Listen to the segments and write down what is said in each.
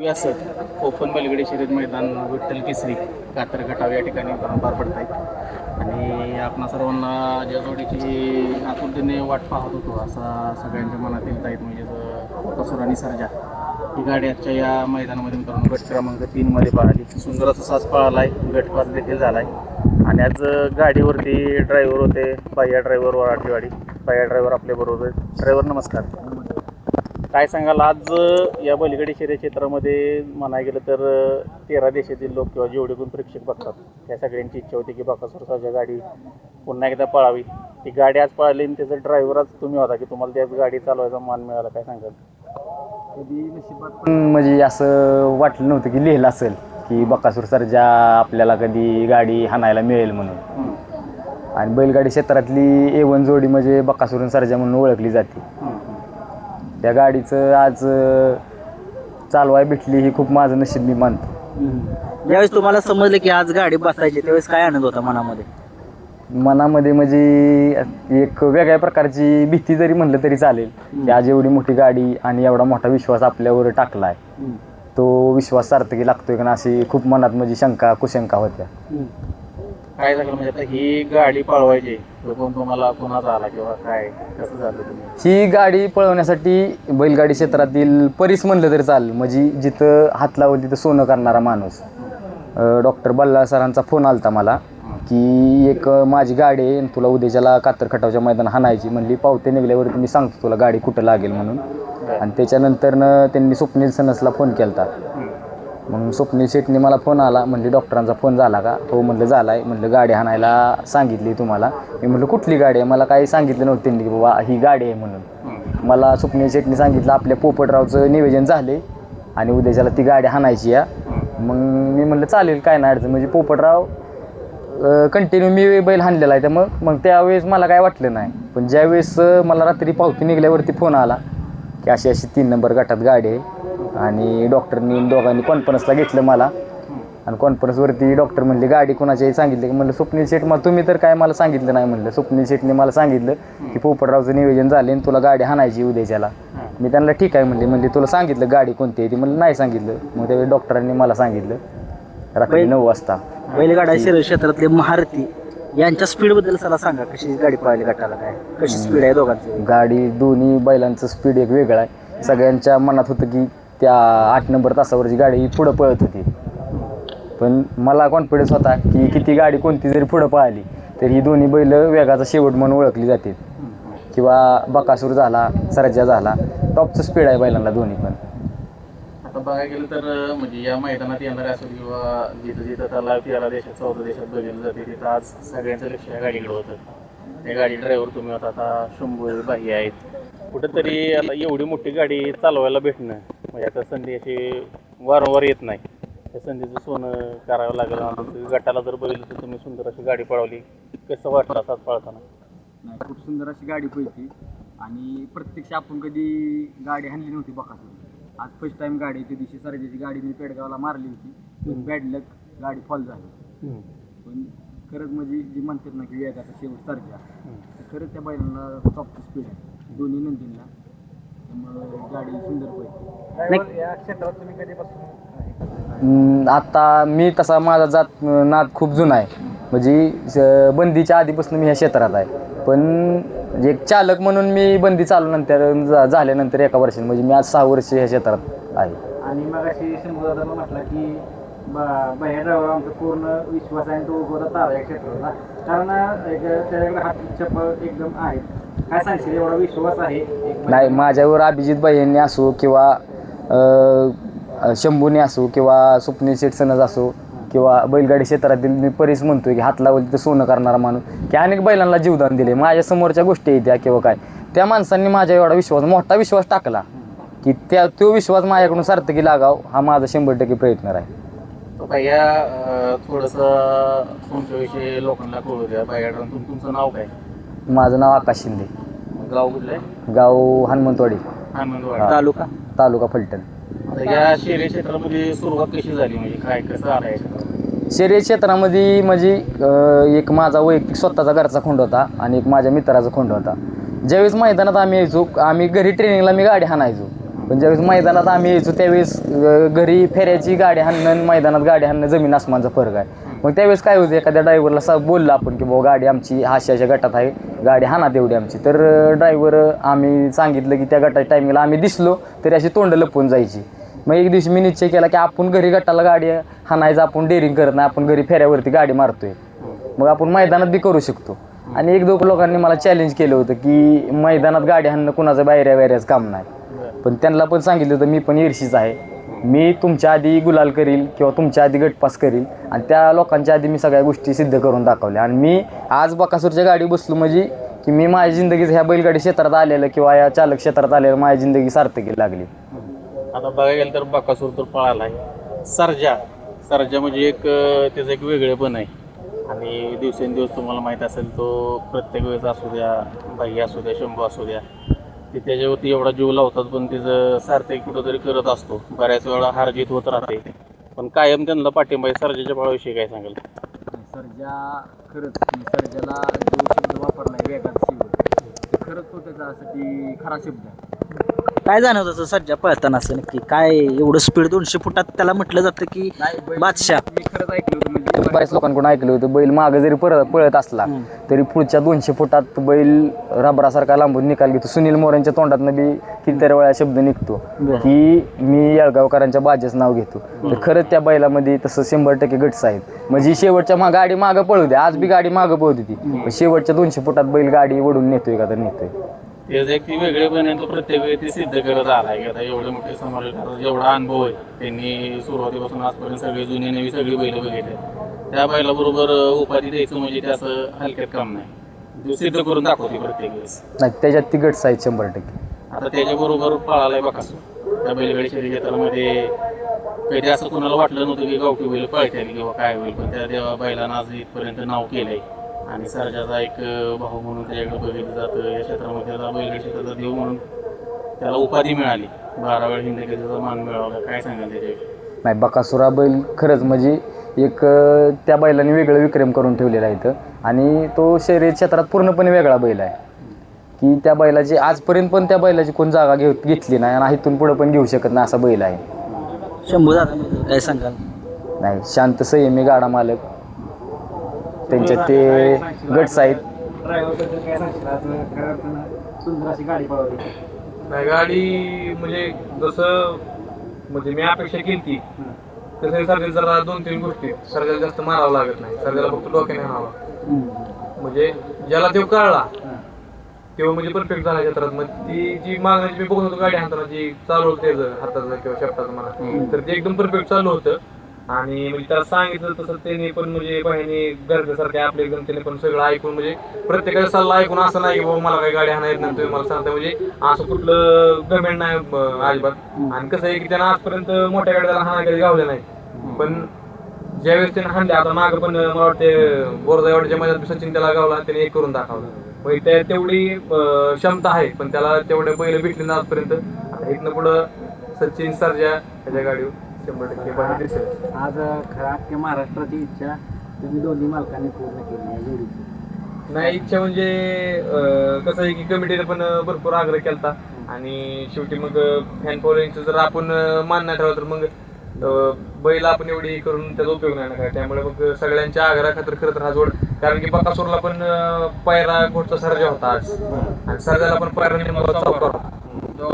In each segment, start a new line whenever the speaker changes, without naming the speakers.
व्यासत कोकण बैलगाडी शर्यत मैदान विठ्ठल केसरी कातर गटाव या ठिकाणी पार पडत आहेत आणि आपणा सर्वांना ज्या जोडीची आतुरतेने वाट पाहत होतो असा सगळ्यांच्या मनात येत आहेत म्हणजे कसूर आणि सर्जा ही गाडी आजच्या या मैदानामध्ये मित्रांनो गट क्रमांक 3 मध्ये पळाली. सुंदर असा साज पळाला आहे, गट पास देखील झाला आहे आणि आज गाडीवरती ड्रायव्हर होते पाया ड्रायव्हर वराठीवाडी. पाया ड्रायव्हर आपल्याबरोबर. ड्रायव्हर नमस्कार. काय सांगाल आज या बैलगाडी शर्यत क्षेत्रामध्ये म्हणायला गेलं तर 13 देशातील लोक किंवा जेवढे पण प्रेक्षक बघतात त्या सगळ्यांची इच्छा होती की बकासूर सर्जा गाडी पुन्हा एकदा पळावी. ती गाडी आज पळाली आणि त्याचा ड्रायव्हर आज तुम्ही होता की तुम्हाला त्याच गाडी चालवायचा मान मिळाला. काय सांगाल?
कधी नशिबात म्हणजे असं वाटलं नव्हतं की लिहिलं असेल की बकासूर सर्जा आपल्याला कधी गाडी हाणायला मिळेल म्हणून. आणि बैलगाडी क्षेत्रातली A1 जोडी म्हणजे बकासूर सर्जा म्हणून ओळखली जाते. त्या गाडीचं आज चालवाय भेटली ही खूप माझं नशीब मी मानतो.
ज्यावेळेस तुम्हाला समजलं की आज गाडी बसायची त्यावेळेस काय आनंद होता मनामध्ये?
मनामध्ये म्हणजे एक वेगळ्या प्रकारची भीती जरी म्हणलं तरी चालेल की आज एवढी मोठी गाडी आणि एवढा मोठा विश्वास आपल्यावर टाकला आहे, तो विश्वास सार्थकी लागतोय का अशी खूप मनात म्हणजे शंका कुशंका होत्या.
काय झालं म्हणजे आता ही गाडी पळवायची कोण तुम्हाला पुन्हा आला किंवा काय कसं झालं तुम्ही?
ही गाडी पळवण्यासाठी बैलगाडी क्षेत्रातील परीस म्हणलं तरी चालेल. म्हणजे जिथं हात लावलं तिथं सोनं करणारा माणूस डॉक्टर बल्लाळ सरांचा फोन आलता मला की एक माझी गाडी आहे आणि तुला उद्याच्याला कातर खटावच्या मैदान हाणायची. म्हणली पावते निघल्यावरती मी सांगतो तुला गाडी कुठं लागेल म्हणून. आणि त्याच्यानंतरनं त्यांनी स्वप्नील सनसला फोन केला. मग स्वप्नील शेटने मला फोन आला, म्हणले डॉक्टरांचा फोन झाला का? हो म्हणलं झाला आहे. म्हणलं गाडी हाणायला सांगितली तुम्हाला. मी म्हटलं कुठली गाडी आहे? मला काही सांगितलं नव्हतं त्यांनी की बाबा ही गाडी आहे म्हणून. मला स्वप्नील शेटने सांगितलं आपल्या पोपटरावचं नियोजन झाले आणि उद्याच्याला ती गाडी हाणायची या. मग मी म्हटलं चालेल काय नाही अडचण. म्हणजे पोपटराव कंटिन्यू मी बैल हाणलेला आहे त्यामुळं मग त्यावेळेस मला काय वाटलं नाही. पण ज्यावेळेस मला रात्री पावती निघल्यावरती फोन आला की अशी अशी 3 नंबर गटात गाडी आहे आणि डॉक्टरनी दोघांनी कॉन्फरन्सला घेतलं मला. आणि कॉन्फरन्सवरती डॉक्टर म्हणले गाडी कोणाच्याही सांगितलं की म्हणलं स्वप्नील शेट मग तुम्ही तर काय मला सांगितलं नाही म्हणलं. स्वप्नील शेटने मला सांगितलं की पोपटरावचं नियोजन झाले आणि तुला गाडी हाणायची उद्याच्याला. मी त्यांना ठीक आहे म्हणले तुला सांगितलं गाडी कोणती आहे ती? म्हणलं नाही सांगितलं. मग त्यावेळी डॉक्टरांनी मला सांगितलं रात्री 9 वाजता.
बैलगाडा शर्यत क्षेत्रातले महारथी यांच्या स्पीडबद्दल सला सांगा. कशी गाडी पळाली गटाला, काय कशी स्पीड आहे दोघांची?
गाडी दोन्ही बैलांचं स्पीड एक वेगळं आहे. सगळ्यांच्या मनात होतं की त्या 8 नंबर तासावरची गाडी ही पुढं पळत होती. पण मला कॉन्फिडन्स होता की किती गाडी कोणती जरी पुढं पळाली तर ही दोन्ही बैल वेगाचा शेवट म्हणून ओळखली जाते. किंवा बकासूर झाला, सर्जा झाला, टॉपचं स्पीड आहे बैलांना दोन्ही पण.
आता बघायला गेलं तर म्हणजे या मैदानात येणारे असेल किंवा जिथं जिथं त्याला 13 देशात 14 देशात बघितलं जाते तिथं आज सगळ्यांचं लक्ष या गाडीकडे होतं. त्या गाडी ड्रायव्हर तुम्ही होता, आता शंभू बाई आहेत. कुठंतरी आता एवढी मोठी गाडी चालवायला भेटणं म्हणजे आता संधी अशी वारंवार येत नाही. त्या संधीचं सोनं करावं लागलं. गटाला जर बघितलं तर तुम्ही सुंदर अशी गाडी पळवली. कसं वाटलं असं पळताना?
नाही, खूप सुंदर अशी गाडी पळती आणि प्रत्यक्ष आपण कधी गाडी हाणली नव्हती बकासूर. आज फर्स्ट टाइम गाडी त्या दिवशी सर्जाची गाडी मी पेडगावला मारली होती. बॅड लक गाडी फॉल झाली. पण खरंच म्हणजे जी म्हणतात ना की वेगाचा शेवट सर्जा, खरंच त्या बैलांना टॉपची स्पीड आहे दोन्ही नंदींना. त्यामुळे गाडी सुंदर पळते.
या क्षेत्रात तुम्ही कधीपासून?
आता मी तसा माझा नाद खूप जुना आहे. म्हणजे बंदीच्या आधीपासून मी ह्या क्षेत्रात आहे. पण एक चालक म्हणून मी बंदी चालूनंतर झाल्यानंतर 1 वर्षाने म्हणजे मी आज 6 वर्ष ह्या क्षेत्रात आहे.
आणि मग अशी शंभूदादांना म्हटलं की बाहेर आमचा पूर्ण विश्वास आहे तो होता तारा या क्षेत्राचा. कारण त्याच्याकडे हात चप्पल एकदम आहे. काय सांगशील एवढा विश्वास आहे?
नाही, माझ्यावर अभिजित भाई यांनी असो किंवा शंभूने असो किंवा स्वप्नील शेट सनज असो किंवा बैलगाडी क्षेत्रातील मी परीस म्हणतोय की हात लावलं तिथं सोनं करणारा माणूस की अनेक बैलांना जीवदान दिले. माझ्या समोरच्या गोष्टी येत्या किंवा काय त्या माणसांनी माझ्या एवढा विश्वास मोठा विश्वास टाकला की तो विश्वास माझ्याकडून सार्थकी लागाव हा माझा 100% प्रयत्न आहे.
भैया थोडंसं तुमच्याविषयी लोकांना कळू द्या. भैया तुमचं नाव काय?
माझं नाव आकाश शिंदे.
गाव कुठलं आहे?
गाव हनुमंतवाडी,
तालुका
तालुका फलटण.
या शहरी क्षेत्रामध्ये सुरुवात कशी झाली म्हणजे काय कसं आलाय?
शर्यत क्षेत्रामध्ये म्हणजे एक माझा वैयक्तिक स्वतःचा घरचा खोंड होता आणि एक माझ्या मित्राचा खोंड होता. ज्यावेळेस मैदानात आम्ही यायचो, आम्ही घरी ट्रेनिंगला मी गाडी हाणायचो पण ज्यावेळेस मैदानात आम्ही यायचो त्यावेळेस घरी फेऱ्याची गाडी हाणणं आणि मैदानात गाडी हाणणं जमीन आसमानचा फरक आहे. मग त्यावेळेस काय होतं, एखाद्या ड्रायव्हरला बोललं आपण की बाबा गाडी आमची अशा गटात आहे, गाडी हाना तेवढी आमची, तर ड्रायव्हर आम्ही सांगितलं की त्या गटाच्या टायमिंगला आम्ही दिसलो तरी अशी तोंड लपवून जायची. मग एक दिवशी मी निश्चय केला की आपण घरी गटाला गाडी हाणायचं, आपण डेअरिंग करत नाही, आपण घरी फेऱ्यावरती गाडी मारतोय, मग आपण मैदानात बी करू शकतो. आणि एक दोन लोकांनी मला चॅलेंज केलं होतं की मैदानात गाडी हाणणं कुणाचं बाहेऱ्याचं काम नाही. पण त्यांना पण सांगितलं होतं मी पण ईर्षीच आहे, मी तुमच्या आधी गुलाल करील किंवा तुमच्या आधी गटपास करील, आणि त्या लोकांच्या आधी मी सगळ्या गोष्टी सिद्ध करून दाखवल्या. आणि मी आज बकासूरच्या गाडी बसलो म्हणजे की मी माझ्या जिंदगीत ह्या बैलगाडी क्षेत्रात आलेलं किंवा या चालक क्षेत्रात आलेलं माझी जिंदगी सार्थकी लागली.
आता बघायला गेलं तर बकासूर तर पळाला आहे. सर्जा म्हणजे एक त्याचं एक वेगळेपण आहे. आणि दिवसेंदिवस तुम्हाला माहीत असेल तो प्रत्येक वेळेस असू द्या, बाई असू द्या, शंभू असू द्या, ते त्याच्यावरती एवढा जीव लावतात, पण तिचं सार्थक कुठंतरी करत असतो. बऱ्याच वेळा हार जीत होत राहते, पण कायम त्यांना पाठिंबा आहे. सर्जाच्या पळाविषयी काय सांगाल?
सर्जा खरंच, सर्जाला जो शब्द वापरला वेगात शिव, ते खरंच तो त्याच्यासाठी खरा शब्द आहे.
काय जाणवत असं सज्जा पळताना असं नक्की काय एवढं स्पीड 200 फुटात त्याला म्हटलं जातं की बादशाह?
मी खरंच ऐकलं होतं, म्हणजे बऱ्याच लोकांकडून ऐकलं होतं, बैल मागं जरी पळत असला तरी पुढच्या 200 फुटात बैल रबरासारखा लांबून निकाल घेतो. सुनील मोरेंच्या तोंडातनं बी कितीतरी वेळा शब्द निघतो की मी येळगावकरांच्या बाजेचं नाव घेतो. तर खरंच त्या बैलामध्ये तसं 100% गट्स आहेत. म्हणजे शेवटच्या गाडी मागं पळू द्या, आज बी गाडी मागं पळू ती, पण शेवटच्या 200 फुटात बैल गाडी ओढून नेतोय का तर नेतोय.
त्याचं एक ती वेगळेपण आहे, तो प्रत्येक वेळी ते सिद्ध करत आला आहे की आता एवढे मोठे समालोचक, एवढा अनुभव आहे, त्यांनी सुरुवातीपासून आजपर्यंत सगळी जुनी नवी सगळी बैलं बघितली. त्या बैलाबरोबर उपाधी द्यायचं म्हणजे ते असं हलक्यात काम नाही, तो सिद्ध करून दाखवते प्रत्येक वेळेस.
नाही, त्याच्यात ती गट्स आहेत 100%.
आता त्याच्याबरोबर पळालाय बकासूर. त्या बैलगाडी शर्यतीमध्ये कधी असं कोणाला वाटलं नव्हतं की गावठी बैल पळतील किंवा काय होईल, पण त्या देवा बैलांना आज इथपर्यंत नाव केलंय. आणि सर्जाचा एक भाऊ म्हणून त्याच्याकडे बघितलं जातं. या क्षेत्रामध्ये त्याला बैलगाडी क्षेत्राचा देव म्हणून त्याला उपाधी मिळाली, 12 वेळ हिंदकेसरीचा मान मिळवला. काय सांगाल त्याच्याविषयी?
नाही, बकासुरा बैल खरंच म्हणजे एक त्या बैलाने वेगळं विक्रम करून ठेवलेला आहे इथं. आणि तो शर्यत क्षेत्रात पूर्णपणे वेगळा बैल आहे की त्या बैलाची आजपर्यंत पण त्या बैलाची कोण जागा घेतली नाही आणि इथून पुढं पण घेऊ शकत नाही असा बैल आहे.
शंभू दादा काय सांगाल?
नाही, शांत संयमी गाडा मालक, त्यांच्यात ते गट्स आहेत.
ड्रायव्हरबद्दल काय सांगशील? आज खऱ्या अर्थानं सुंदर अशी गाडी पळवली.
नाही, गाडी म्हणजे जसं म्हणजे मी अपेक्षा केली ती तसं सर्जाला जरा 2-3 गोष्टी. सर्जाला जास्त मारावं लागत नाही, सर्जाला फक्त डोक्याने हाणावं. म्हणजे ज्याला तो कळला तेव्हा म्हणजे परफेक्ट झाला क्षेत्रात. मग ती जी मागण्याची मी बघत होतो गाडी हाताना जी चालू होतं त्याचं हाताचं किंवा शेपटाचं म्हणा, तर ते एकदम परफेक्ट चालू होतं. आणि म्हणजे त्याला सांगितलं तसं त्याने पण म्हणजे बहिणी गरजेसारखे आपले एकदम त्याने पण सगळं ऐकून म्हणजे प्रत्येकाचा सल्ला ऐकून असं नाही की बाबा मला काही गाडी हाणा येत नाही तुम्ही मला सांगता, म्हणजे असं कुठलं गमेंट नाही अजिबात. आणि कसं आहे की त्यानं आजपर्यंत मोठ्या गाड्या हाणा कधी गावल्या नाही, पण ज्यावेळेस त्याने हाणले आता मागं पण मला वाटते बोरदावाडीच्या मैदानात सचिन त्याला गावला, त्याने एक करून दाखवलं. म्हणजे त्या तेवढी क्षमता आहे, पण त्याला तेवढे बैल भेटले ना आजपर्यंत. आता इथनं पुढं सचिन सर्जा त्याच्या गाडीवर 100% बाहेर दिसेल.
आज खऱ्या अख्ख्या महाराष्ट्राची इच्छा तुम्ही दोन्ही मालकांनी पूर्ण केली आहे जोडीची.
नाही, इच्छा म्हणजे कसं आहे की कमिटीने पण भरपूर आग्रह केला आणि शेवटी मग फॅन फॉलोईंगचं जर आपण मान नाही ठेवलं तर मग बैल आपण एवढी करून त्याचा उपयोग नाही ना काय. त्यामुळे मग सगळ्यांच्या आग्रहाखातर खरं तर हा जोड, कारण की बकासूरला पण पायरा घोटचा सर्जा होता आज आणि सर्जाला पण पायरा नेमका चौकार होता.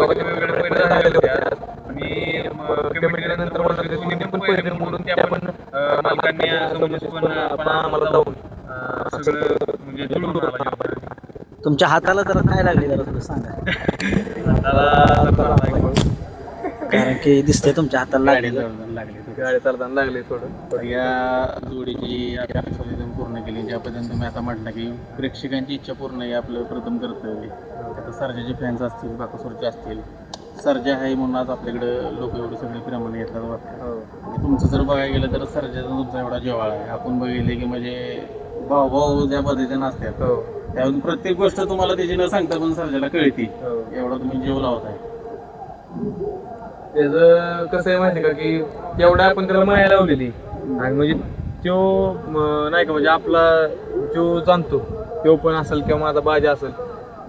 वेगवेगळे पैरे झालेले होते आज. आणि कमिटीने नंतर तुम्ही पण पैरे म्हणून त्या पण मालकांनी आम्हाला जाऊन सगळं म्हणजे जुळून
तुमच्या हाताला जरा काय लागले जरा थोडं सांगा. कारण की दिसतंय तुमच्या हाताला लागले.
गाडी चालताना लागली थोडं.
या जोडीची अपेक्षा पूर्ण केली. ज्या पद्धतीने तुम्ही आता म्हटलं की प्रेक्षकांची इच्छा पूर्ण आहे आपलं प्रथम कर्तव्य. आता सर्जाचे फॅन्स असतील, बकासूरचे असतील, सर्जा आहे म्हणून आज आपल्याकडं लोक एवढे सगळे प्रेमाने येतात वाटतं. आणि तुमचं जर बघायला गेलं तर सर्जाचा तुमचा एवढा जिव्हाळा आहे. आपण बघितले की म्हणजे भाऊ ज्या पद्धतीने असतात त्यातून प्रत्येक गोष्ट तुम्हाला त्याची न सांगता पण सर्जाला कळती, एवढा तुम्ही जीव लावत आहे.
त्याचं कसं आहे माहिती का की तेवढ्या आपण त्याला माया लावलेली आणि म्हणजे तो नाही का म्हणजे आपला जो जाणतो तो पण असेल किंवा माझा बाजा असेल,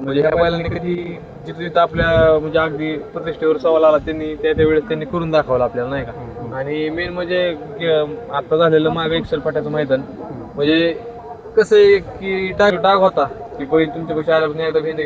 म्हणजे ह्या बैलांनी कधी जिथं जिथं आपल्या म्हणजे अगदी प्रतिष्ठेवर सवाल आला त्यांनी त्यावेळेस त्यांनी करून दाखवलं आपल्याला नाही का. आणि मेन म्हणजे आता झालेलं मागे एकशल फाट्याचं मैदान म्हणजे कसं आहे की डाग होता की बैल तुमच्यापेक्षा आल्यापासून एकदा भेंडे